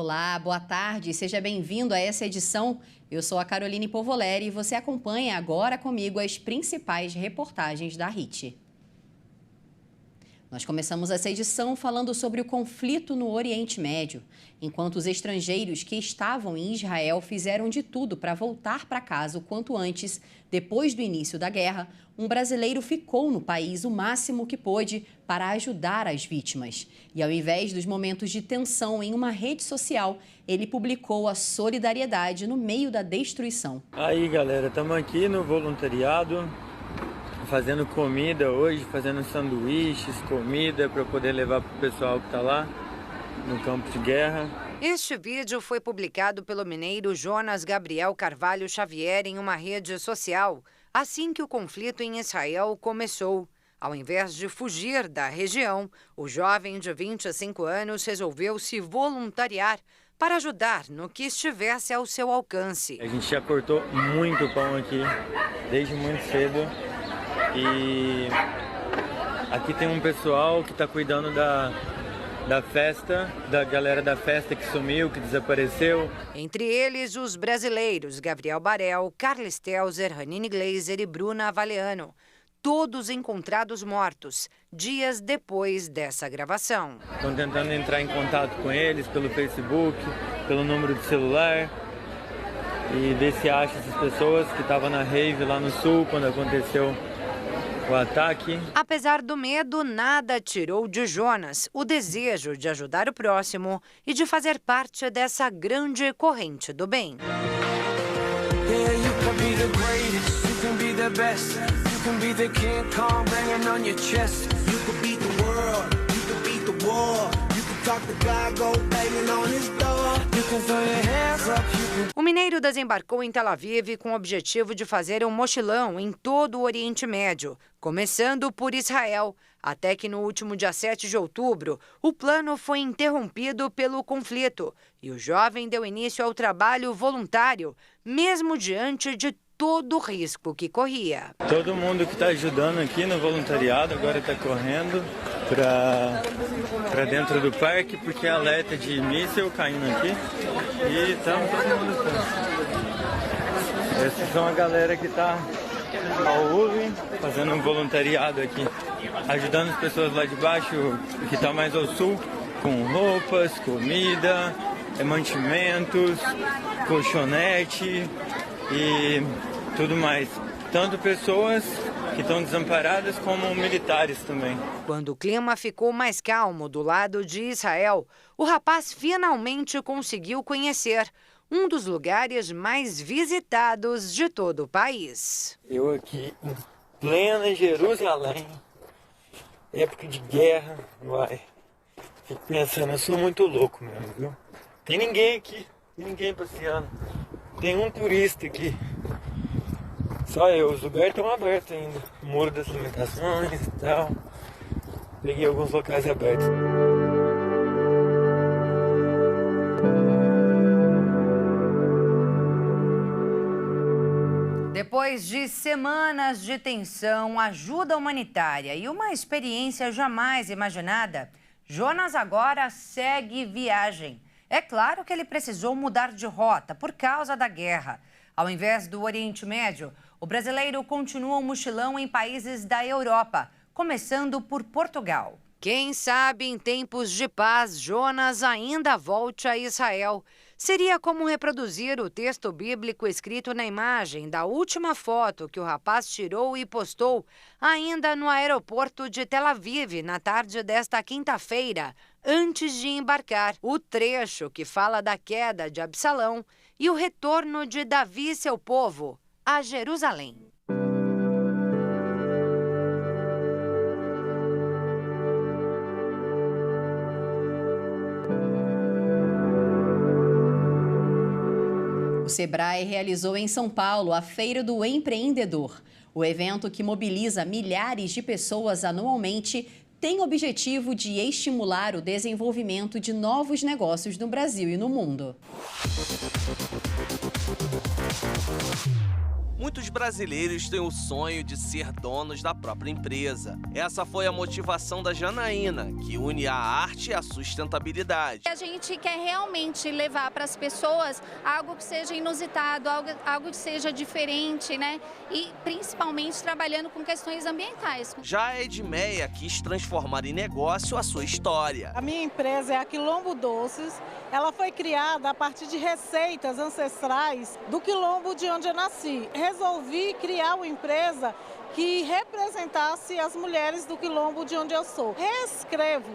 Olá, boa tarde, seja bem-vindo a essa edição. Eu sou a Caroline Povoleri e você acompanha agora comigo as principais reportagens da RIT. Nós começamos essa edição falando sobre o conflito no Oriente Médio. Enquanto os estrangeiros que estavam em Israel fizeram de tudo para voltar para casa o quanto antes, depois do início da guerra, um brasileiro ficou no país o máximo que pôde para ajudar as vítimas. E ao invés dos momentos de tensão em uma rede social, ele publicou a solidariedade no meio da destruição. Aí, galera, estamos aqui no voluntariado, fazendo comida hoje, fazendo sanduíches, comida para poder levar para o pessoal que está lá no campo de guerra. Este vídeo foi publicado pelo mineiro Jonas Gabriel Carvalho Xavier em uma rede social, assim que o conflito em Israel começou. Ao invés de fugir da região, o jovem de 25 anos resolveu se voluntariar para ajudar no que estivesse ao seu alcance. A gente já cortou muito pão aqui, desde muito cedo. E aqui tem um pessoal que está cuidando da festa, da galera da festa que sumiu, que desapareceu. Entre eles, os brasileiros Gabriel Barel, Carles Telzer, Ranine Gleiser e Bruna Avaliano. Todos encontrados mortos, dias depois dessa gravação. Estão tentando entrar em contato com eles pelo Facebook, pelo número de celular. E ver se acha essas pessoas que estavam na rave lá no sul quando aconteceu o ataque. Apesar do medo, nada tirou de Jonas o desejo de ajudar o próximo e de fazer parte dessa grande corrente do bem. O mineiro desembarcou em Tel Aviv com o objetivo de fazer um mochilão em todo o Oriente Médio, começando por Israel, até que no último dia 7 de outubro, o plano foi interrompido pelo conflito e o jovem deu início ao trabalho voluntário, mesmo diante de todo o risco que corria. Todo mundo que está ajudando aqui no voluntariado agora está correndo para dentro do parque, porque é alerta de míssil caindo aqui. E estamos todo mundo junto. Essas são a galera que está ao UV, fazendo um voluntariado aqui, ajudando as pessoas lá de baixo, que está mais ao sul, com roupas, comida, mantimentos, colchonete e tudo mais. Tanto pessoas que estão desamparadas como militares também. Quando o clima ficou mais calmo do lado de Israel, o rapaz finalmente conseguiu conhecer um dos lugares mais visitados de todo o país. Eu aqui em plena Jerusalém, época de guerra, vai. Fico pensando, eu sou muito louco mesmo, viu? Tem ninguém aqui, tem ninguém passeando. Tem um turista aqui. Só eu, os lugares estão abertos ainda. Muro das Lamentações e tal. Peguei alguns locais abertos. Depois de semanas de tensão, ajuda humanitária e uma experiência jamais imaginada, Jonas agora segue viagem. É claro que ele precisou mudar de rota por causa da guerra. Ao invés do Oriente Médio, o brasileiro continua um mochilão em países da Europa, começando por Portugal. Quem sabe em tempos de paz, Jonas ainda volte a Israel. Seria como reproduzir o texto bíblico escrito na imagem da última foto que o rapaz tirou e postou ainda no aeroporto de Tel Aviv na tarde desta quinta-feira, antes de embarcar. O trecho que fala da queda de Absalão e o retorno de Davi e seu povo a Jerusalém. O Sebrae realizou em São Paulo a Feira do Empreendedor. O evento, que mobiliza milhares de pessoas anualmente, tem o objetivo de estimular o desenvolvimento de novos negócios no Brasil e no mundo. Muitos brasileiros têm o sonho de ser donos da própria empresa. Essa foi a motivação da Janaína, que une a arte e a sustentabilidade. A gente quer realmente levar para as pessoas algo que seja inusitado, algo que seja diferente, né? E principalmente trabalhando com questões ambientais. Já a Edmeia quis transformar em negócio a sua história. A minha empresa é a Quilombo Doces. Ela foi criada a partir de receitas ancestrais do quilombo de onde eu nasci. Resolvi criar uma empresa que representasse as mulheres do quilombo de onde eu sou. Reescrevo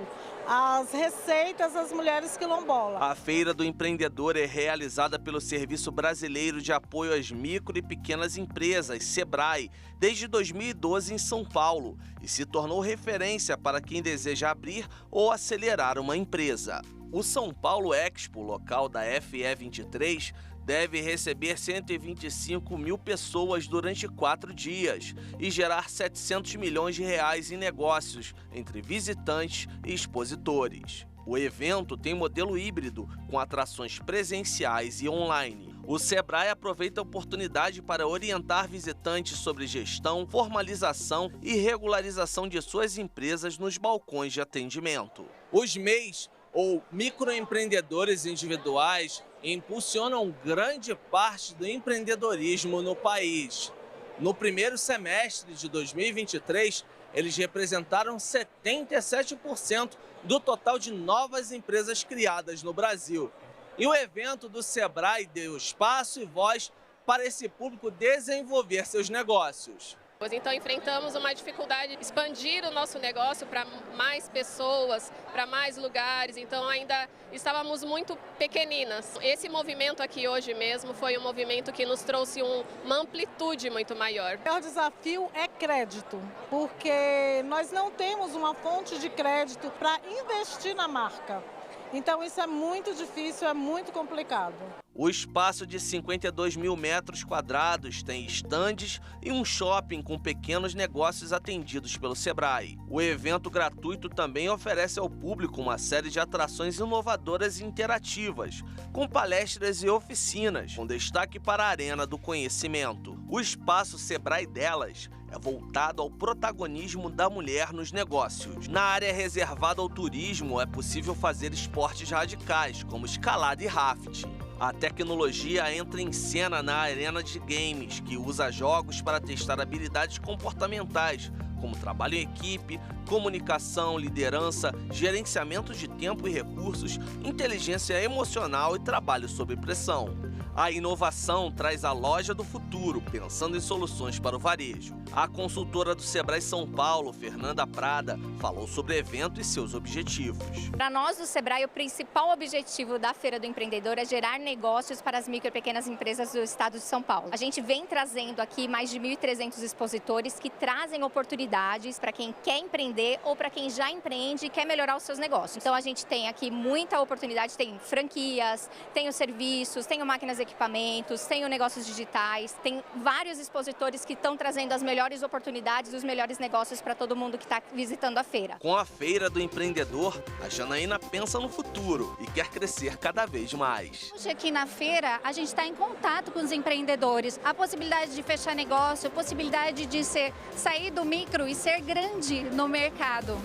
as receitas das mulheres quilombolas. A Feira do Empreendedor é realizada pelo Serviço Brasileiro de Apoio às Micro e Pequenas Empresas, SEBRAE, desde 2012 em São Paulo e se tornou referência para quem deseja abrir ou acelerar uma empresa. O São Paulo Expo, local da FE23, deve receber 125 mil pessoas durante 4 dias e gerar 700 milhões de reais em negócios entre visitantes e expositores. O evento tem modelo híbrido, com atrações presenciais e online. O SEBRAE aproveita a oportunidade para orientar visitantes sobre gestão, formalização e regularização de suas empresas nos balcões de atendimento. Os MEIs, ou microempreendedores individuais, impulsionam grande parte do empreendedorismo no país. No primeiro semestre de 2023, eles representaram 77% do total de novas empresas criadas no Brasil. E o evento do SEBRAE deu espaço e voz para esse público desenvolver seus negócios. Então enfrentamos uma dificuldade de expandir o nosso negócio para mais pessoas, para mais lugares, então ainda estávamos muito pequeninas. Esse movimento aqui hoje mesmo foi um movimento que nos trouxe uma amplitude muito maior. O maior desafio é crédito, porque nós não temos uma fonte de crédito para investir na marca. Então isso é muito difícil, é muito complicado. O espaço de 52 mil metros quadrados tem estandes e um shopping com pequenos negócios atendidos pelo SEBRAE. O evento gratuito também oferece ao público uma série de atrações inovadoras e interativas, com palestras e oficinas, com destaque para a Arena do Conhecimento. O espaço SEBRAE Delas é voltado ao protagonismo da mulher nos negócios. Na área reservada ao turismo é possível fazer esportes radicais, como escalada e rafting. A tecnologia entra em cena na arena de games, que usa jogos para testar habilidades comportamentais, como trabalho em equipe, comunicação, liderança, gerenciamento de tempo e recursos, inteligência emocional e trabalho sob pressão. A inovação traz a loja do futuro, pensando em soluções para o varejo. A consultora do SEBRAE São Paulo, Fernanda Prada, falou sobre o evento e seus objetivos. Para nós do SEBRAE, o principal objetivo da Feira do Empreendedor é gerar negócios para as micro e pequenas empresas do estado de São Paulo. A gente vem trazendo aqui mais de 1.300 expositores que trazem oportunidades para quem quer empreender ou para quem já empreende e quer melhorar os seus negócios. Então a gente tem aqui muita oportunidade, tem franquias, tem os serviços, tem máquinas e equipamentos, tem negócios digitais, tem vários expositores que estão trazendo as melhores oportunidades, os melhores negócios para todo mundo que está visitando a feira. Com a Feira do Empreendedor, a Janaína pensa no futuro e quer crescer cada vez mais. Hoje aqui na feira, a gente está em contato com os empreendedores. A possibilidade de fechar negócio, a possibilidade de sair do micro e ser grande no mercado.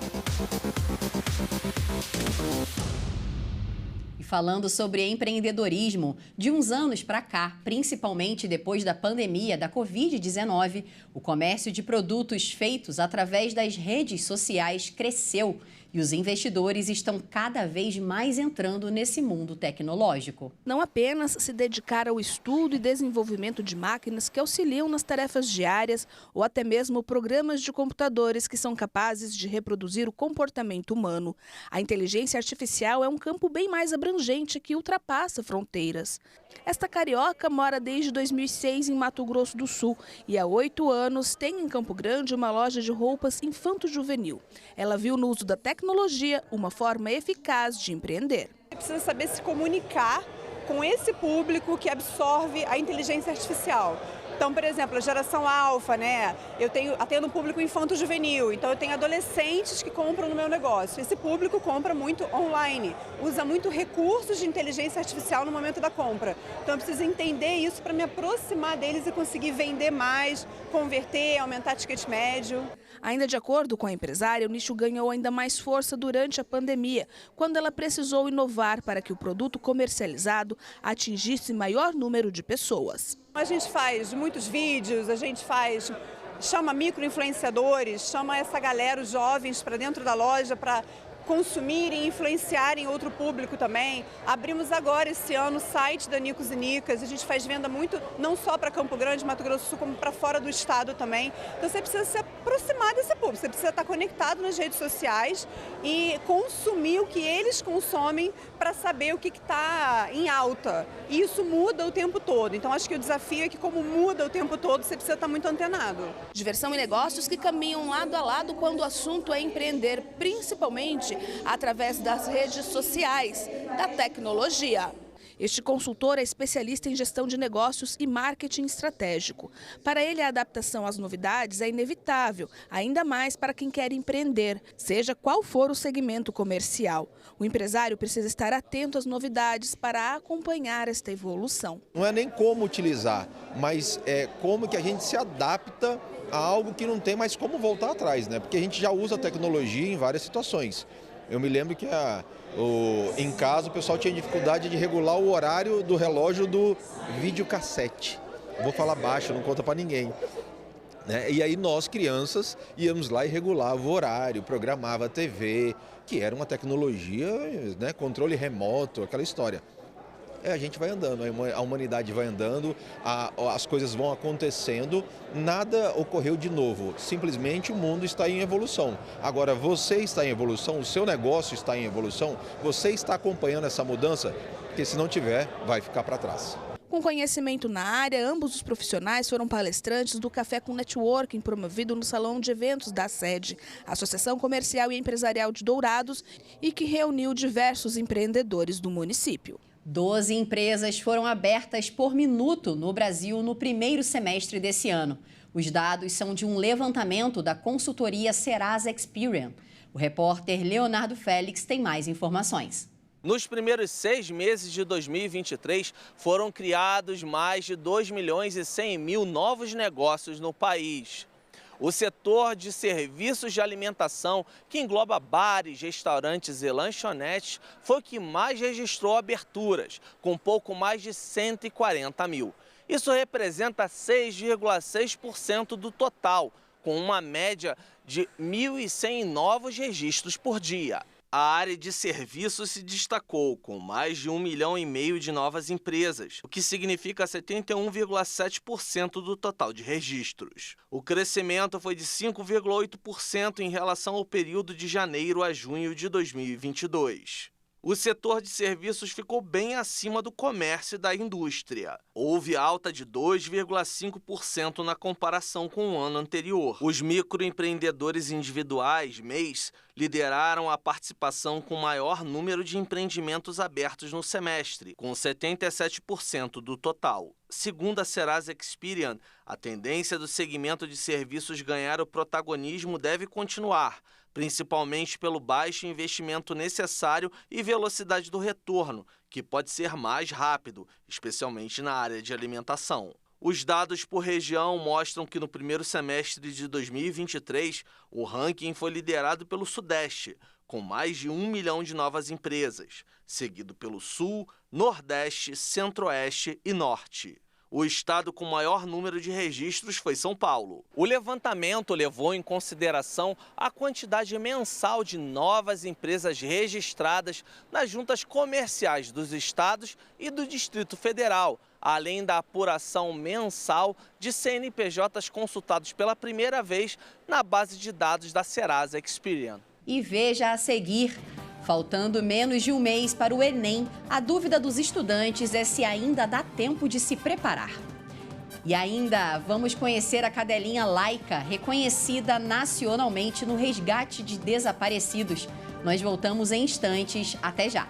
Falando sobre empreendedorismo, de uns anos para cá, principalmente depois da pandemia da Covid-19, o comércio de produtos feitos através das redes sociais cresceu e os investidores estão cada vez mais entrando nesse mundo tecnológico. Não apenas se dedicar ao estudo e desenvolvimento de máquinas que auxiliam nas tarefas diárias ou até mesmo programas de computadores que são capazes de reproduzir o comportamento humano. A inteligência artificial é um campo bem mais abrangente que ultrapassa fronteiras. Esta carioca mora desde 2006 em Mato Grosso do Sul e há 8 anos tem em Campo Grande uma loja de roupas infanto-juvenil. Ela viu no uso da tecnologia uma forma eficaz de empreender. Precisa saber se comunicar com esse público que absorve a inteligência artificial. Então, por exemplo, a geração alfa, né? Eu atendo um público infanto-juvenil, então eu tenho adolescentes que compram no meu negócio. Esse público compra muito online, usa muito recursos de inteligência artificial no momento da compra. Então eu preciso entender isso para me aproximar deles e conseguir vender mais, converter, aumentar ticket médio. Ainda de acordo com a empresária, o nicho ganhou ainda mais força durante a pandemia, quando ela precisou inovar para que o produto comercializado atingisse maior número de pessoas. A gente faz muitos vídeos, chama micro-influenciadores, chama essa galera, os jovens, para dentro da loja para consumirem e influenciarem outro público também. Abrimos agora esse ano o site da Nicos e Nicas. A gente faz venda muito, não só para Campo Grande, Mato Grosso do Sul, como para fora do estado também. Então você precisa se aproximar desse público, você precisa estar conectado nas redes sociais e consumir o que eles consomem para saber o que está em alta. E isso muda o tempo todo. Então acho que o desafio é que, como muda o tempo todo, você precisa estar muito antenado. Diversão e negócios que caminham lado a lado quando o assunto é empreender, principalmente através das redes sociais, da tecnologia. Este consultor é especialista em gestão de negócios e marketing estratégico. Para ele, a adaptação às novidades é inevitável, ainda mais para quem quer empreender, seja qual for o segmento comercial. O empresário precisa estar atento às novidades para acompanhar esta evolução. Não é nem como utilizar, mas é como que a gente se adapta a algo que não tem mais como voltar atrás, né? Porque a gente já usa a tecnologia em várias situações. Eu me lembro que em casa o pessoal tinha dificuldade de regular o horário do relógio do videocassete. Vou falar baixo, não conta para ninguém. Né? E aí nós, crianças, íamos lá e regulava o horário, programava a TV, que era uma tecnologia, né? Controle remoto, aquela história. A gente vai andando, a humanidade vai andando, as coisas vão acontecendo, nada ocorreu de novo, simplesmente o mundo está em evolução. Agora você está em evolução, o seu negócio está em evolução, você está acompanhando essa mudança, porque se não tiver, vai ficar para trás. Com conhecimento na área, ambos os profissionais foram palestrantes do Café com Networking, promovido no Salão de Eventos da sede, Associação Comercial e Empresarial de Dourados, e que reuniu diversos empreendedores do município. 12 empresas foram abertas por minuto no Brasil no primeiro semestre desse ano. Os dados são de um levantamento da consultoria Serasa Experian. O repórter Leonardo Félix tem mais informações. Nos primeiros 6 meses de 2023, foram criados mais de 2.100.000 novos negócios no país. O setor de serviços de alimentação, que engloba bares, restaurantes e lanchonetes, foi o que mais registrou aberturas, com pouco mais de 140 mil. Isso representa 6,6% do total, com uma média de 1.100 novos registros por dia. A área de serviços se destacou, com mais de 1,5 milhão de novas empresas, o que significa 71,7% do total de registros. O crescimento foi de 5,8% em relação ao período de janeiro a junho de 2022. O setor de serviços ficou bem acima do comércio e da indústria. Houve alta de 2,5% na comparação com o ano anterior. Os microempreendedores individuais, MEIs, lideraram a participação com maior número de empreendimentos abertos no semestre, com 77% do total. Segundo a Serasa Experian, a tendência do segmento de serviços ganhar o protagonismo deve continuar, principalmente pelo baixo investimento necessário e velocidade do retorno, que pode ser mais rápido, especialmente na área de alimentação. Os dados por região mostram que no primeiro semestre de 2023, o ranking foi liderado pelo Sudeste, com mais de 1 milhão de novas empresas, seguido pelo Sul, Nordeste, Centro-Oeste e Norte. O estado com maior número de registros foi São Paulo. O levantamento levou em consideração a quantidade mensal de novas empresas registradas nas juntas comerciais dos estados e do Distrito Federal, além da apuração mensal de CNPJs consultados pela primeira vez na base de dados da Serasa Experian. E veja a seguir. Faltando menos de um mês para o Enem, a dúvida dos estudantes é se ainda dá tempo de se preparar. E ainda vamos conhecer a cadelinha Laika, reconhecida nacionalmente no resgate de desaparecidos. Nós voltamos em instantes. Até já!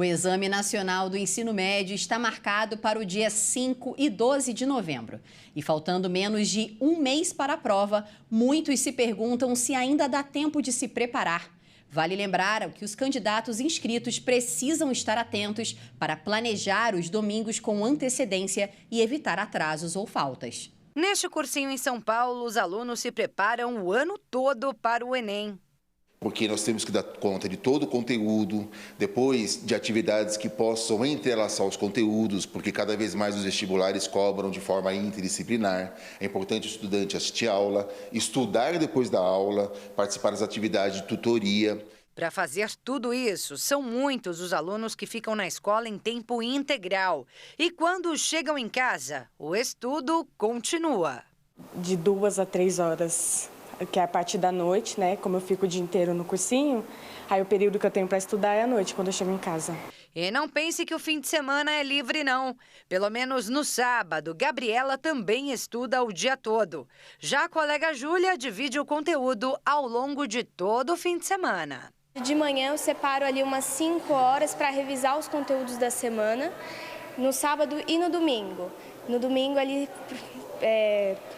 O Exame Nacional do Ensino Médio está marcado para o dia 5 e 12 de novembro. E faltando menos de um mês para a prova, muitos se perguntam se ainda dá tempo de se preparar. Vale lembrar que os candidatos inscritos precisam estar atentos para planejar os domingos com antecedência e evitar atrasos ou faltas. Neste cursinho em São Paulo, os alunos se preparam o ano todo para o Enem. Porque nós temos que dar conta de todo o conteúdo, depois de atividades que possam entrelaçar os conteúdos, porque cada vez mais os vestibulares cobram de forma interdisciplinar. É importante o estudante assistir a aula, estudar depois da aula, participar das atividades de tutoria. Para fazer tudo isso, são muitos os alunos que ficam na escola em tempo integral. E quando chegam em casa, o estudo continua. De 2 a 3 horas. Que é a parte da noite, né? Como eu fico o dia inteiro no cursinho, aí o período que eu tenho para estudar é à noite, quando eu chego em casa. E não pense que o fim de semana é livre, não. Pelo menos no sábado, Gabriela também estuda o dia todo. Já a colega Júlia divide o conteúdo ao longo de todo o fim de semana. De manhã eu separo ali umas 5 horas para revisar os conteúdos da semana, no sábado e no domingo. No domingo ali...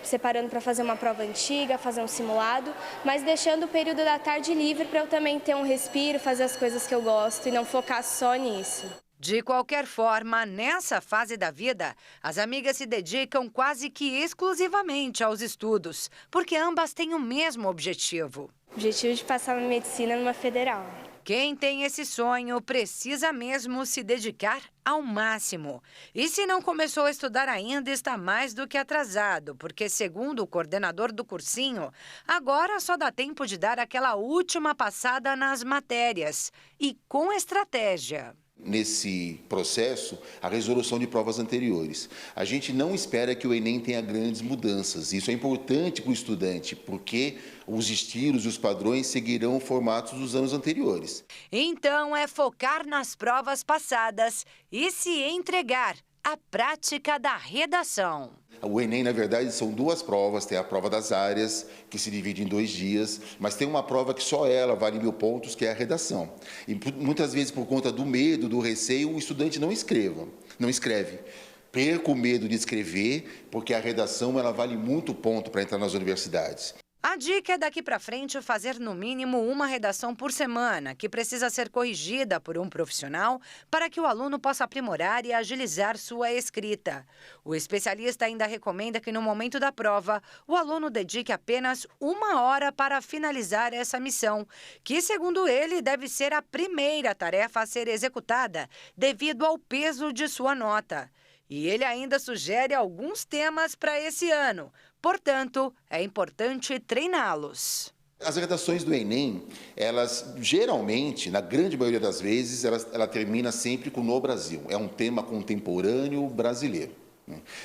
separando para fazer uma prova antiga, fazer um simulado, mas deixando o período da tarde livre para eu também ter um respiro, fazer as coisas que eu gosto e não focar só nisso. De qualquer forma, nessa fase da vida, as amigas se dedicam quase que exclusivamente aos estudos, porque ambas têm o mesmo objetivo. O objetivo de passar na medicina numa federal. Quem tem esse sonho precisa mesmo se dedicar ao máximo. E se não começou a estudar ainda, está mais do que atrasado, porque, segundo o coordenador do cursinho, agora só dá tempo de dar aquela última passada nas matérias e com estratégia. Nesse processo, a resolução de provas anteriores. A gente não espera que o Enem tenha grandes mudanças. Isso é importante para o estudante, porque os estilos e os padrões seguirão formatos dos anos anteriores. Então, é focar nas provas passadas e se entregar à prática da redação. O Enem, na verdade, são 2 provas. Tem a prova das áreas, que se divide em 2 dias, mas tem uma prova que só ela vale 1000 pontos, que é a redação. E muitas vezes, por conta do medo, do receio, o estudante não escreve. Perca o medo de escrever, porque a redação ela vale muito ponto para entrar nas universidades. A dica é daqui para frente fazer no mínimo uma redação por semana, que precisa ser corrigida por um profissional para que o aluno possa aprimorar e agilizar sua escrita. O especialista ainda recomenda que no momento da prova, o aluno dedique apenas 1 hora para finalizar essa missão, que, segundo ele, deve ser a primeira tarefa a ser executada devido ao peso de sua nota. E ele ainda sugere alguns temas para esse ano. Portanto, é importante treiná-los. As redações do Enem, elas geralmente, na grande maioria das vezes, ela termina sempre com "no Brasil". É um tema contemporâneo brasileiro.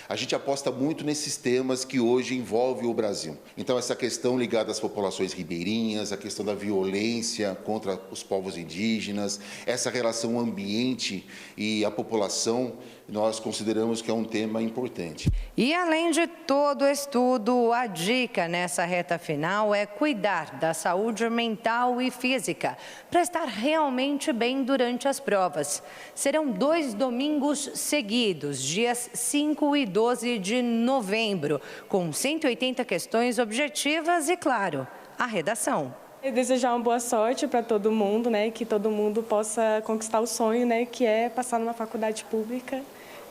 A gente aposta muito nesses temas que hoje envolvem o Brasil. Então, essa questão ligada às populações ribeirinhas, a questão da violência contra os povos indígenas, essa relação ambiente e a população, nós consideramos que é um tema importante. E além de todo o estudo, a dica nessa reta final é cuidar da saúde mental e física, para estar realmente bem durante as provas. Serão 2 domingos seguidos, dias 5 e 12 de novembro, com 180 questões objetivas e, claro, a redação. Eu desejar uma boa sorte para todo mundo, né? Que todo mundo possa conquistar o sonho, né? Que é passar numa faculdade pública,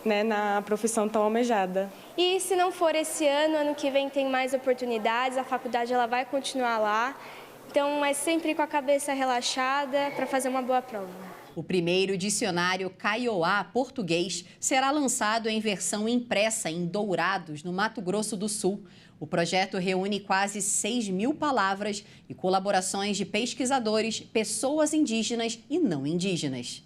né? Na profissão tão almejada. E se não for esse ano que vem tem mais oportunidades, a faculdade ela vai continuar lá. Então é sempre com a cabeça relaxada para fazer uma boa prova. O primeiro dicionário Kaiowá português será lançado em versão impressa em Dourados, no Mato Grosso do Sul. O projeto reúne quase 6.000 palavras e colaborações de pesquisadores, pessoas indígenas e não indígenas.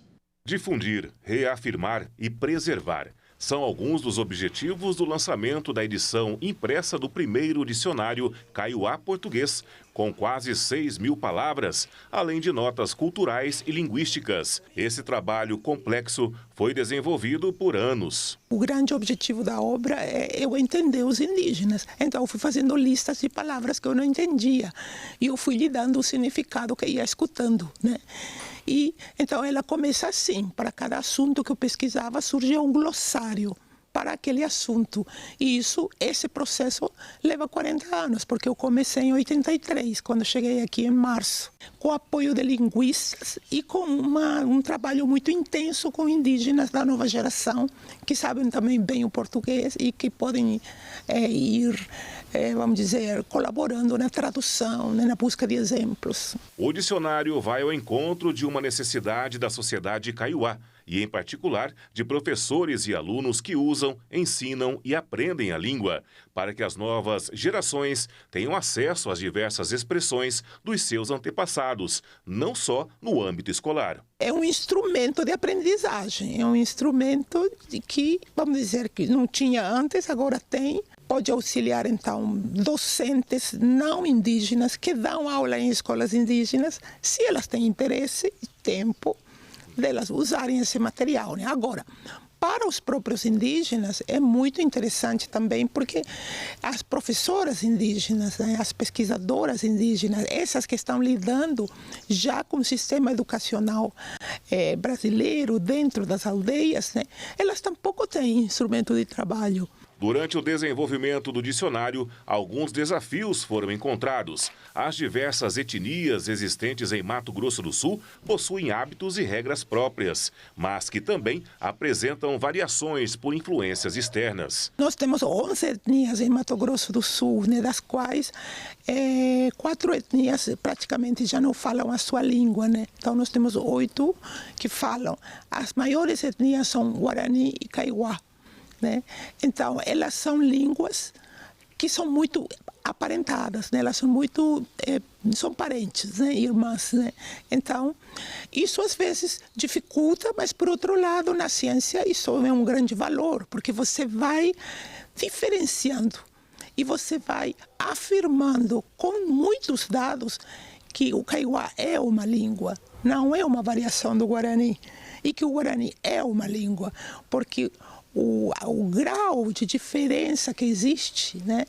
Difundir, reafirmar e preservar são alguns dos objetivos do lançamento da edição impressa do primeiro dicionário Kaiowá português, com quase 6.000 palavras, além de notas culturais e linguísticas. Esse trabalho complexo foi desenvolvido por anos. O grande objetivo da obra é eu entender os indígenas. Então, eu fui fazendo listas de palavras que eu não entendia. E eu fui lhe dando o significado que ia escutando, né? E então ela começa assim: para cada assunto que eu pesquisava, surgia um glossário para aquele assunto. E esse processo leva 40 anos, porque eu comecei em 83, quando cheguei aqui em março, com apoio de linguistas e com um trabalho muito intenso com indígenas da nova geração, que sabem também bem o português e que podem ir, vamos dizer, colaborando na tradução, né, na busca de exemplos. O dicionário vai ao encontro de uma necessidade da sociedade kaiowá, e, em particular, de professores e alunos que usam, ensinam e aprendem a língua, para que as novas gerações tenham acesso às diversas expressões dos seus antepassados, não só no âmbito escolar. É um instrumento de aprendizagem, é um instrumento que, vamos dizer, que não tinha antes, agora tem. Pode auxiliar, então, docentes não indígenas que dão aula em escolas indígenas, se elas têm interesse e tempo delas usarem esse material, né? Agora, para os próprios indígenas é muito interessante também, porque as professoras indígenas, né, as pesquisadoras indígenas, essas que estão lidando já com o sistema educacional brasileiro dentro das aldeias, né, elas tampouco têm instrumento de trabalho. Durante o desenvolvimento do dicionário, alguns desafios foram encontrados. As diversas etnias existentes em Mato Grosso do Sul possuem hábitos e regras próprias, mas que também apresentam variações por influências externas. Nós temos 11 etnias em Mato Grosso do Sul, né, das quais 4 etnias praticamente já não falam a sua língua, né? Então nós temos 8 que falam. As maiores etnias são Guarani e Kaiowá, né? Então, elas são línguas que são muito aparentadas, né? Elas são muito, são parentes, né? Irmãs, né? Então, isso às vezes dificulta, mas por outro lado, na ciência, isso é um grande valor, porque você vai diferenciando e você vai afirmando com muitos dados que o Kaiowá é uma língua, não é uma variação do Guarani, e que o Guarani é uma língua, porque o grau de diferença que existe, né,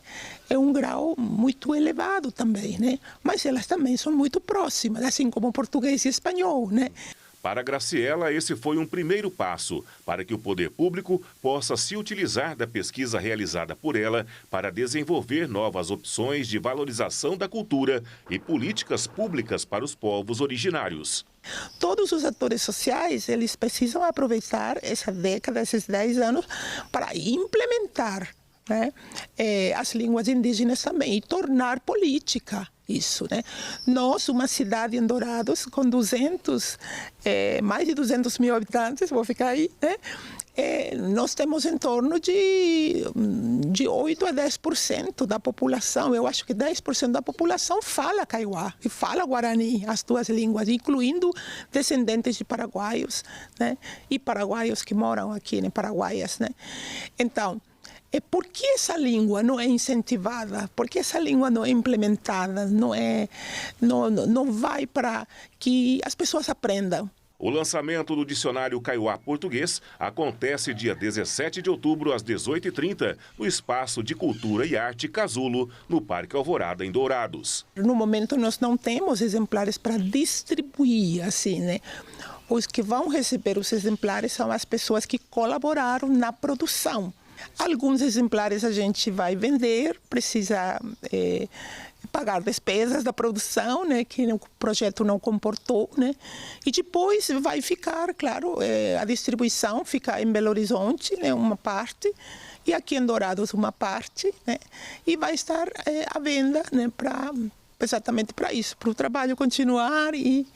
é um grau muito elevado também, né? Mas elas também são muito próximas, assim como o português e o espanhol, né? Para Graciela, esse foi um primeiro passo para que o poder público possa se utilizar da pesquisa realizada por ela para desenvolver novas opções de valorização da cultura e políticas públicas para os povos originários. Todos os atores sociais, eles precisam aproveitar essa década, esses 10 anos, para implementar, né, as línguas indígenas também e tornar política isso, né? Nós, uma cidade em Dourados com mais de 200 mil habitantes, vou ficar aí, né? Nós temos em torno de 8 a 10% da população. Eu acho que 10% da população fala Kaiowá e fala Guarani, as duas línguas, incluindo descendentes de paraguaios, né? E paraguaios que moram aqui, né? Paraguaias, né? Então, por que essa língua não é incentivada? Por que essa língua não é implementada? Não vai para que as pessoas aprendam? O lançamento do dicionário Kaiowá Português acontece dia 17 de outubro às 18h30 no Espaço de Cultura e Arte Casulo, no Parque Alvorada, em Dourados. No momento nós não temos exemplares para distribuir, assim, né? Os que vão receber os exemplares são as pessoas que colaboraram na produção. Alguns exemplares a gente vai vender, precisa pagar despesas da produção, né, que o projeto não comportou, né? E depois vai ficar, claro, a distribuição fica em Belo Horizonte, né, uma parte, e aqui em Dourados uma parte, né? E vai estar à venda, né, exatamente para isso, para o trabalho continuar e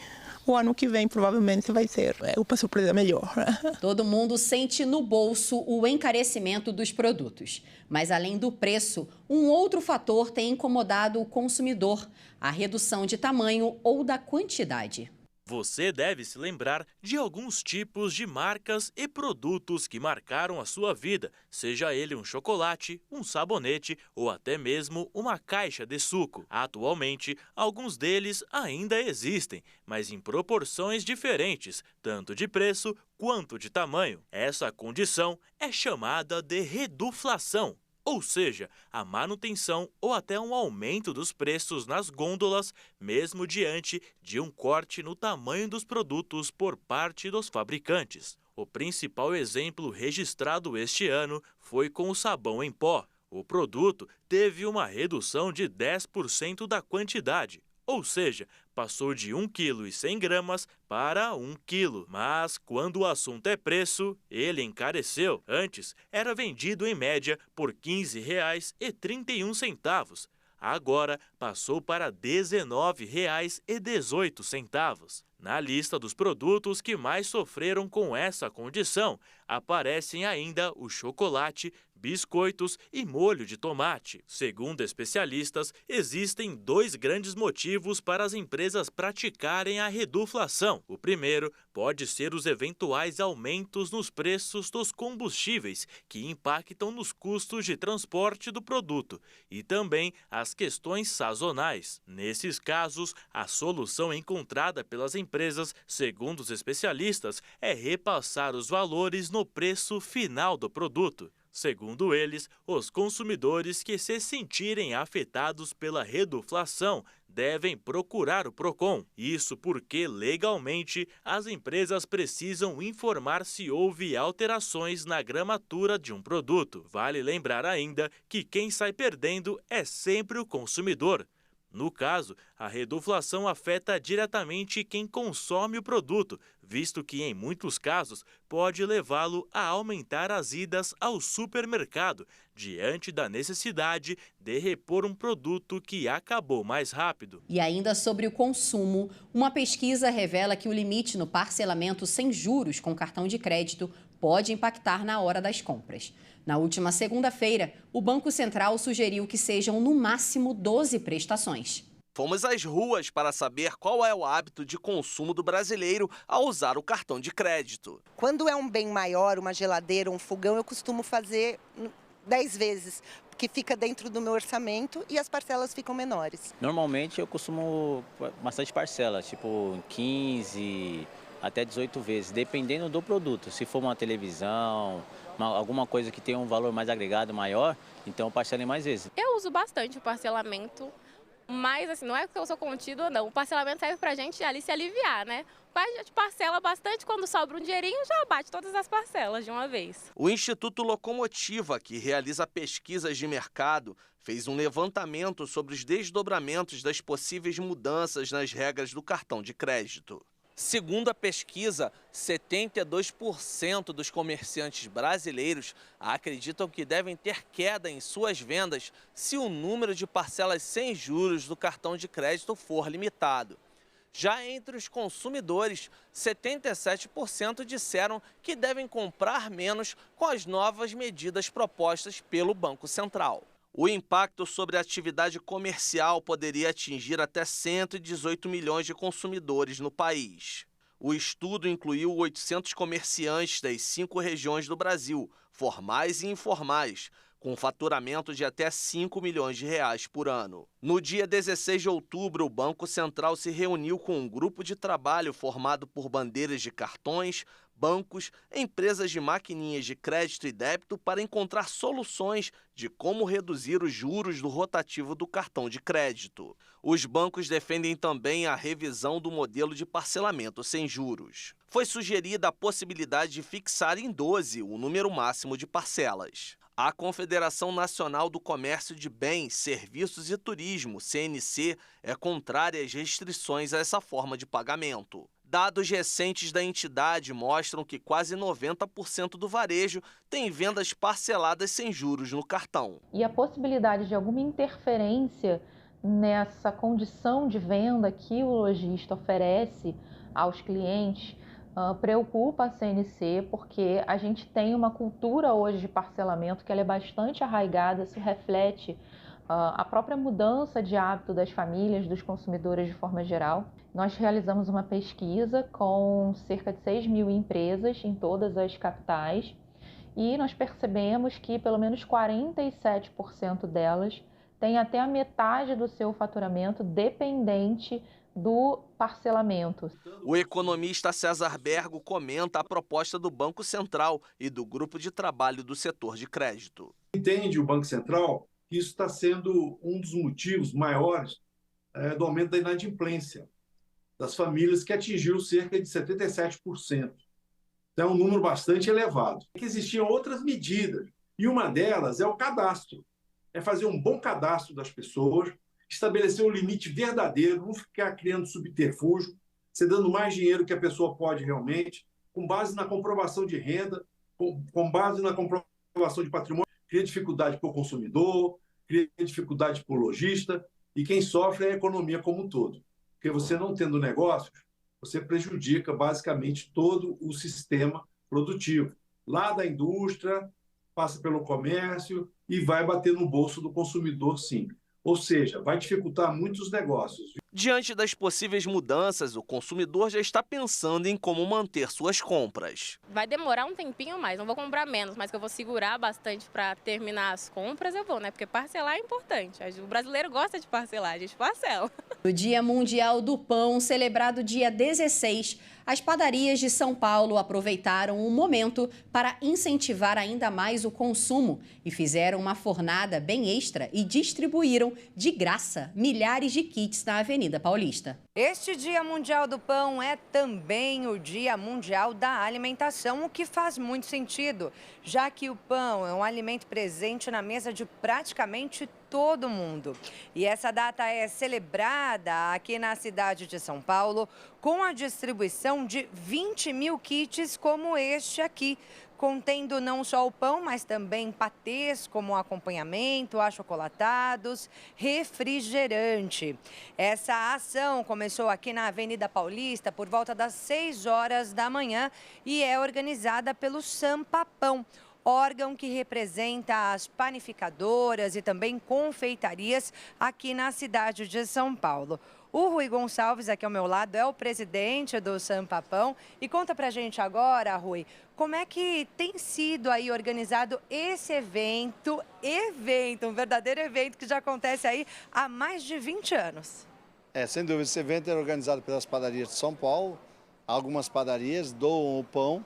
o ano que vem provavelmente vai ser uma surpresa melhor. Todo mundo sente no bolso o encarecimento dos produtos. Mas além do preço, um outro fator tem incomodado o consumidor: a redução de tamanho ou da quantidade. Você deve se lembrar de alguns tipos de marcas e produtos que marcaram a sua vida, seja ele um chocolate, um sabonete ou até mesmo uma caixa de suco. Atualmente, alguns deles ainda existem, mas em proporções diferentes, tanto de preço quanto de tamanho. Essa condição é chamada de reduflação. Ou seja, a manutenção ou até um aumento dos preços nas gôndolas, mesmo diante de um corte no tamanho dos produtos por parte dos fabricantes. O principal exemplo registrado este ano foi com o sabão em pó. O produto teve uma redução de 10% da quantidade, ou seja, passou de 1,1 kg para 1 kg. Mas quando o assunto é preço, ele encareceu. Antes, era vendido em média por R$ 15,31. Agora, passou para R$ 19,18. Na lista dos produtos que mais sofreram com essa condição, aparecem ainda o chocolate, biscoitos e molho de tomate. Segundo especialistas, existem 2 grandes motivos para as empresas praticarem a reduflação. O primeiro pode ser os eventuais aumentos nos preços dos combustíveis, que impactam nos custos de transporte do produto, e também as questões sazonais. Nesses casos, a solução encontrada pelas empresas, segundo os especialistas, é repassar os valores no preço final do produto. Segundo eles, os consumidores que se sentirem afetados pela reduflação devem procurar o PROCON. Isso porque, legalmente, as empresas precisam informar se houve alterações na gramatura de um produto. Vale lembrar ainda que quem sai perdendo é sempre o consumidor. No caso, a reduflação afeta diretamente quem consome o produto, visto que, em muitos casos, pode levá-lo a aumentar as idas ao supermercado, diante da necessidade de repor um produto que acabou mais rápido. E ainda sobre o consumo, uma pesquisa revela que o limite no parcelamento sem juros com cartão de crédito pode impactar na hora das compras. Na última segunda-feira, o Banco Central sugeriu que sejam no máximo 12 prestações. Fomos às ruas para saber qual é o hábito de consumo do brasileiro ao usar o cartão de crédito. Quando é um bem maior, uma geladeira, um fogão, eu costumo fazer 10 vezes, porque fica dentro do meu orçamento e as parcelas ficam menores. Normalmente eu costumo bastante parcelas, tipo 15 até 18 vezes, dependendo do produto. Se for uma televisão, alguma coisa que tenha um valor mais agregado maior, então eu parcelo em mais vezes. Eu uso bastante o parcelamento, mas assim, não é que eu sou contido ou não. O parcelamento serve pra gente ali se aliviar, né? A gente parcela bastante, quando sobra um dinheirinho já bate todas as parcelas de uma vez. O Instituto Locomotiva, que realiza pesquisas de mercado, fez um levantamento sobre os desdobramentos das possíveis mudanças nas regras do cartão de crédito. Segundo a pesquisa, 72% dos comerciantes brasileiros acreditam que devem ter queda em suas vendas se o número de parcelas sem juros do cartão de crédito for limitado. Já entre os consumidores, 77% disseram que devem comprar menos com as novas medidas propostas pelo Banco Central. O impacto sobre a atividade comercial poderia atingir até 118 milhões de consumidores no país. O estudo incluiu 800 comerciantes das 5 regiões do Brasil, formais e informais, com faturamento de até R$ 5 milhões por ano. No dia 16 de outubro, o Banco Central se reuniu com um grupo de trabalho formado por bandeiras de cartões, bancos, empresas de maquininhas de crédito e débito para encontrar soluções de como reduzir os juros do rotativo do cartão de crédito. Os bancos defendem também a revisão do modelo de parcelamento sem juros. Foi sugerida a possibilidade de fixar em 12 o número máximo de parcelas. A Confederação Nacional do Comércio de Bens, Serviços e Turismo, CNC, é contrária às restrições a essa forma de pagamento. Dados recentes da entidade mostram que quase 90% do varejo tem vendas parceladas sem juros no cartão. E a possibilidade de alguma interferência nessa condição de venda que o lojista oferece aos clientes preocupa a CNC, porque a gente tem uma cultura hoje de parcelamento que ela é bastante arraigada, isso reflete a própria mudança de hábito das famílias, dos consumidores de forma geral. Nós realizamos uma pesquisa com cerca de 6 mil empresas em todas as capitais e nós percebemos que pelo menos 47% delas têm até a metade do seu faturamento dependente do parcelamento. O economista César Bergo comenta a proposta do Banco Central e do Grupo de Trabalho do Setor de Crédito. Entende o Banco Central que isso está sendo um dos motivos maiores do aumento da inadimplência das famílias, que atingiu cerca de 77%. Então, é um número bastante elevado. Que existiam outras medidas, e uma delas é o cadastro. É fazer um bom cadastro das pessoas, estabelecer um limite verdadeiro, não ficar criando subterfúgio, você dando mais dinheiro que a pessoa pode realmente, com base na comprovação de renda, com base na comprovação de patrimônio, cria dificuldade para o consumidor, cria dificuldade para o lojista, e quem sofre é a economia como um todo. Porque você não tendo negócios, você prejudica basicamente todo o sistema produtivo. Lá da indústria, passa pelo comércio e vai bater no bolso do consumidor, sim. Ou seja, vai dificultar muitos negócios. Diante das possíveis mudanças, o consumidor já está pensando em como manter suas compras. Vai demorar um tempinho mais, não vou comprar menos, mas que eu vou segurar bastante para terminar as compras, eu vou, né? Porque parcelar é importante. O brasileiro gosta de parcelar, a gente parcela. No Dia Mundial do Pão, celebrado dia 16, as padarias de São Paulo aproveitaram o momento para incentivar ainda mais o consumo e fizeram uma fornada bem extra e distribuíram de graça milhares de kits na Avenida Paulista. Este Dia Mundial do Pão é também o Dia Mundial da Alimentação, o que faz muito sentido, já que o pão é um alimento presente na mesa de praticamente todo mundo. E essa data é celebrada aqui na cidade de São Paulo com a distribuição de 20 mil kits como este aqui, contendo não só o pão, mas também patês como acompanhamento, achocolatados, refrigerante. Essa ação começou aqui na Avenida Paulista por volta das 6 horas da manhã e é organizada pelo Sampa Pão, órgão que representa as panificadoras e também confeitarias aqui na cidade de São Paulo. O Rui Gonçalves, aqui ao meu lado, é o presidente do Sampa Pão. E conta pra gente agora, Rui, como é que tem sido aí organizado esse evento, um verdadeiro evento que já acontece aí há mais de 20 anos. Sem dúvida, esse evento é organizado pelas padarias de São Paulo. Algumas padarias doam o pão.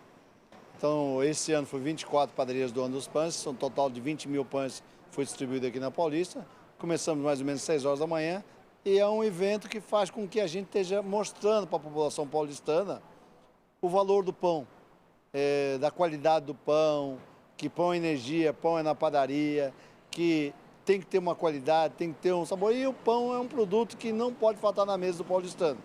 Então, esse ano foi 24 padarias doando os pães, um total de 20 mil pães foi distribuído aqui na Paulista. Começamos mais ou menos às 6 horas da manhã e é um evento que faz com que a gente esteja mostrando para a população paulistana o valor do pão, da qualidade do pão, que pão é energia, pão é na padaria, que tem que ter uma qualidade, tem que ter um sabor. E o pão é um produto que não pode faltar na mesa do paulistano.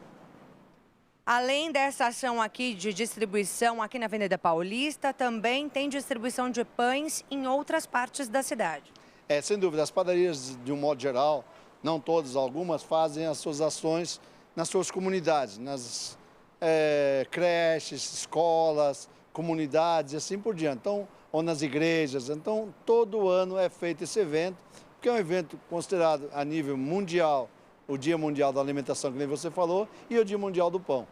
Além dessa ação aqui de distribuição aqui na Avenida Paulista, também tem distribuição de pães em outras partes da cidade. Sem dúvida, as padarias, de um modo geral, não todas, algumas, fazem as suas ações nas suas comunidades, nas creches, escolas, comunidades e assim por diante, então, ou nas igrejas. Então, todo ano é feito esse evento, porque é um evento considerado a nível mundial, o Dia Mundial da Alimentação, que nem você falou, e o Dia Mundial do Pão.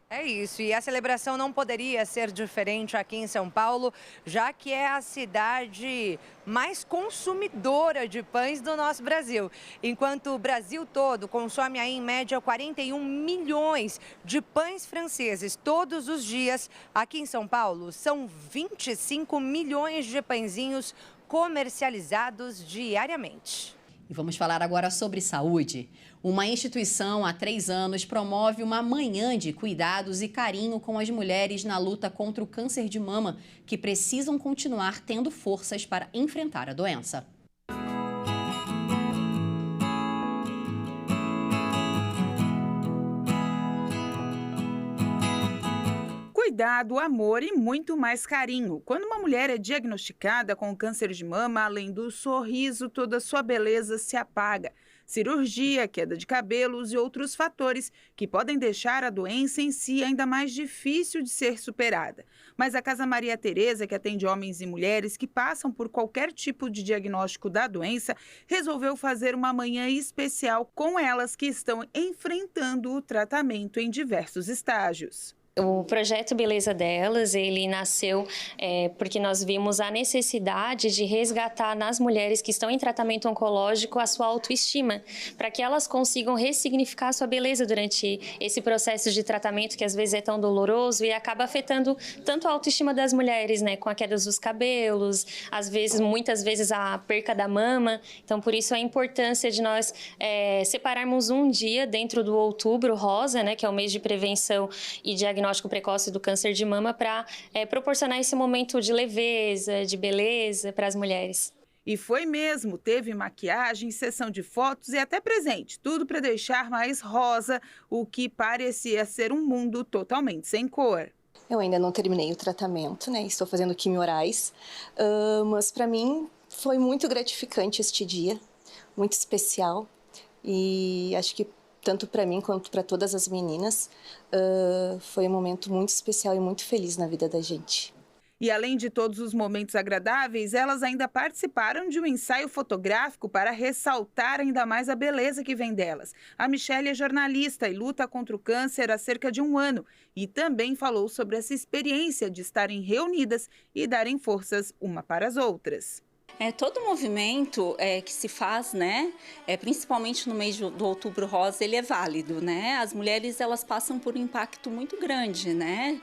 É isso, e a celebração não poderia ser diferente aqui em São Paulo, já que é a cidade mais consumidora de pães do nosso Brasil. Enquanto o Brasil todo consome aí, em média 41 milhões de pães franceses todos os dias, aqui em São Paulo são 25 milhões de pãezinhos comercializados diariamente. E vamos falar agora sobre saúde. Uma instituição há 3 anos promove uma manhã de cuidados e carinho com as mulheres na luta contra o câncer de mama, que precisam continuar tendo forças para enfrentar a doença. cuidado, amor e muito mais carinho. Quando uma mulher é diagnosticada com câncer de mama, além do sorriso, toda sua beleza se apaga. Cirurgia, queda de cabelos e outros fatores que podem deixar a doença em si ainda mais difícil de ser superada. Mas a Casa Maria Tereza, que atende homens e mulheres que passam por qualquer tipo de diagnóstico da doença, resolveu fazer uma manhã especial com elas que estão enfrentando o tratamento em diversos estágios. O projeto Beleza Delas, ele nasceu porque nós vimos a necessidade de resgatar nas mulheres que estão em tratamento oncológico a sua autoestima, para que elas consigam ressignificar a sua beleza durante esse processo de tratamento que às vezes é tão doloroso e acaba afetando tanto a autoestima das mulheres, né, com a queda dos cabelos, às vezes, muitas vezes a perca da mama. Então, por isso a importância de nós separarmos um dia dentro do Outubro Rosa, né, que é o mês de prevenção e diagnóstico precoce do câncer de mama, para proporcionar esse momento de leveza, de beleza para as mulheres. E foi mesmo, teve maquiagem, sessão de fotos e até presente, tudo para deixar mais rosa, o que parecia ser um mundo totalmente sem cor. Eu ainda não terminei o tratamento, né? Estou fazendo quimio-orais, mas para mim foi muito gratificante este dia, muito especial, e acho que tanto para mim quanto para todas as meninas, foi um momento muito especial e muito feliz na vida da gente. E além de todos os momentos agradáveis, elas ainda participaram de um ensaio fotográfico para ressaltar ainda mais a beleza que vem delas. A Michelle é jornalista e luta contra o câncer há cerca de 1 ano e também falou sobre essa experiência de estarem reunidas e darem forças uma para as outras. Todo movimento que se faz, né, principalmente no mês do Outubro Rosa, ele é válido, né? As mulheres, elas passam por um impacto muito grande, né,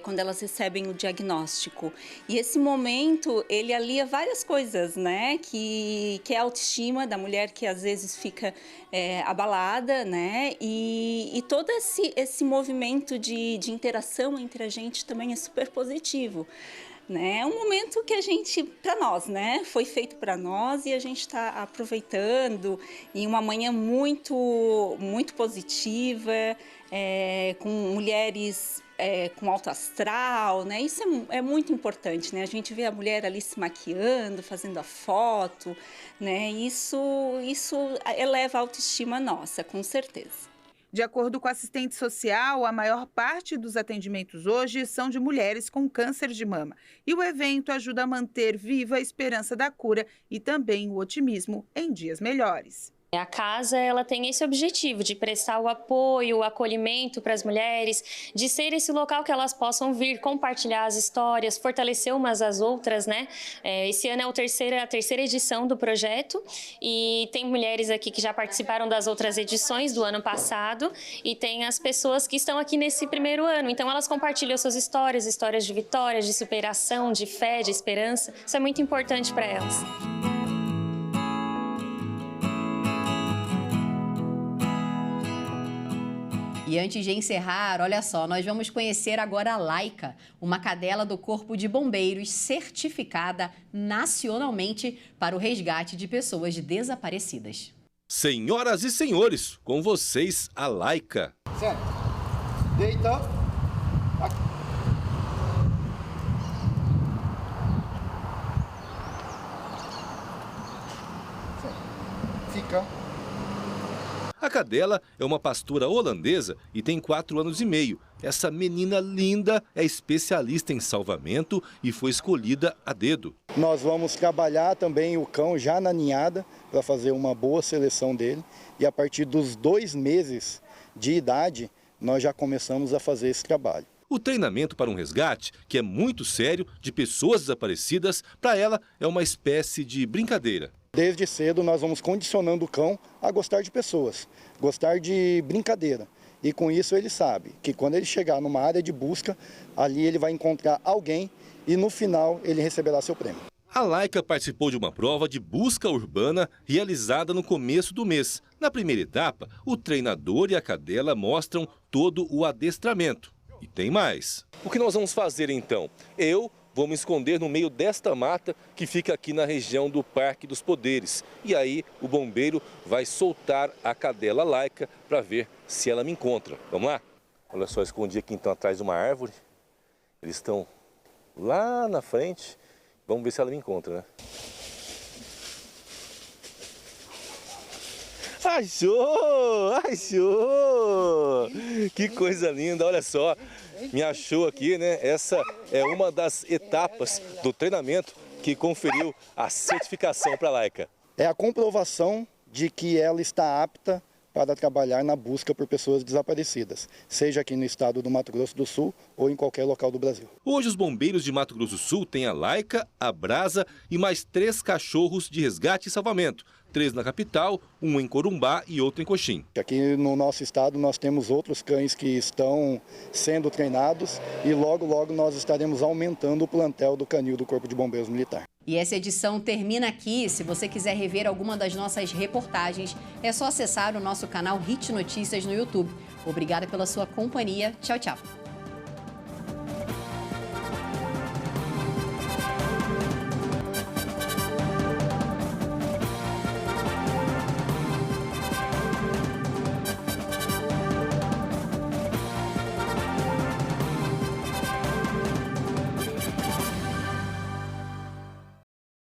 quando elas recebem o diagnóstico. E esse momento, ele alia várias coisas, né, que é a autoestima da mulher, que às vezes fica abalada, né, e todo esse movimento de interação entre a gente também é super positivo. É um momento que a gente, para nós, né, foi feito para nós e a gente está aproveitando em uma manhã muito positiva, com mulheres com alto astral, né? Isso é muito importante, né? A gente vê a mulher ali se maquiando, fazendo a foto, né? Isso eleva a autoestima nossa, com certeza. De acordo com a assistente social, a maior parte dos atendimentos hoje são de mulheres com câncer de mama. E o evento ajuda a manter viva a esperança da cura e também o otimismo em dias melhores. A casa, ela tem esse objetivo de prestar o apoio, o acolhimento para as mulheres, de ser esse local que elas possam vir compartilhar as histórias, fortalecer umas às outras, né? Esse ano é a terceira edição do projeto e tem mulheres aqui que já participaram das outras edições do ano passado e tem as pessoas que estão aqui nesse primeiro ano. Então elas compartilham suas histórias de vitórias, de superação, de fé, de esperança. Isso é muito importante para elas. E antes de encerrar, olha só, nós vamos conhecer agora a Laika, uma cadela do Corpo de Bombeiros certificada nacionalmente para o resgate de pessoas desaparecidas. Senhoras e senhores, com vocês a Laika. Certo. Deita. Fica. A cadela é uma pastora holandesa e tem 4 anos e meio. Essa menina linda é especialista em salvamento e foi escolhida a dedo. Nós vamos trabalhar também o cão já na ninhada para fazer uma boa seleção dele. E a partir dos 2 meses de idade, nós já começamos a fazer esse trabalho. O treinamento para um resgate, que é muito sério, de pessoas desaparecidas, para ela é uma espécie de brincadeira. Desde cedo nós vamos condicionando o cão a gostar de pessoas, gostar de brincadeira. E com isso ele sabe que quando ele chegar numa área de busca, ali ele vai encontrar alguém e no final ele receberá seu prêmio. A Laika participou de uma prova de busca urbana realizada no começo do mês. Na primeira etapa, o treinador e a cadela mostram todo o adestramento. E tem mais. O que nós vamos fazer então? Eu vou me esconder no meio desta mata que fica aqui na região do Parque dos Poderes. E aí o bombeiro vai soltar a cadela Laika para ver se ela me encontra. Vamos lá? Olha só, escondi aqui então atrás de uma árvore. Eles estão lá na frente. Vamos ver se ela me encontra, né? Achou! Achou! Que coisa linda, olha só. Me achou aqui, né? Essa é uma das etapas do treinamento que conferiu a certificação para a Laika. É a comprovação de que ela está apta para trabalhar na busca por pessoas desaparecidas, seja aqui no estado do Mato Grosso do Sul ou em qualquer local do Brasil. Hoje os bombeiros de Mato Grosso do Sul têm a Laika, a Brasa e mais 3 cachorros de resgate e salvamento. 3 na capital, 1 em Corumbá e outro em Coxim. Aqui no nosso estado nós temos outros cães que estão sendo treinados e logo nós estaremos aumentando o plantel do canil do Corpo de Bombeiros Militar. E essa edição termina aqui. Se você quiser rever alguma das nossas reportagens, é só acessar o nosso canal Hit Notícias no YouTube. Obrigada pela sua companhia. Tchau, tchau.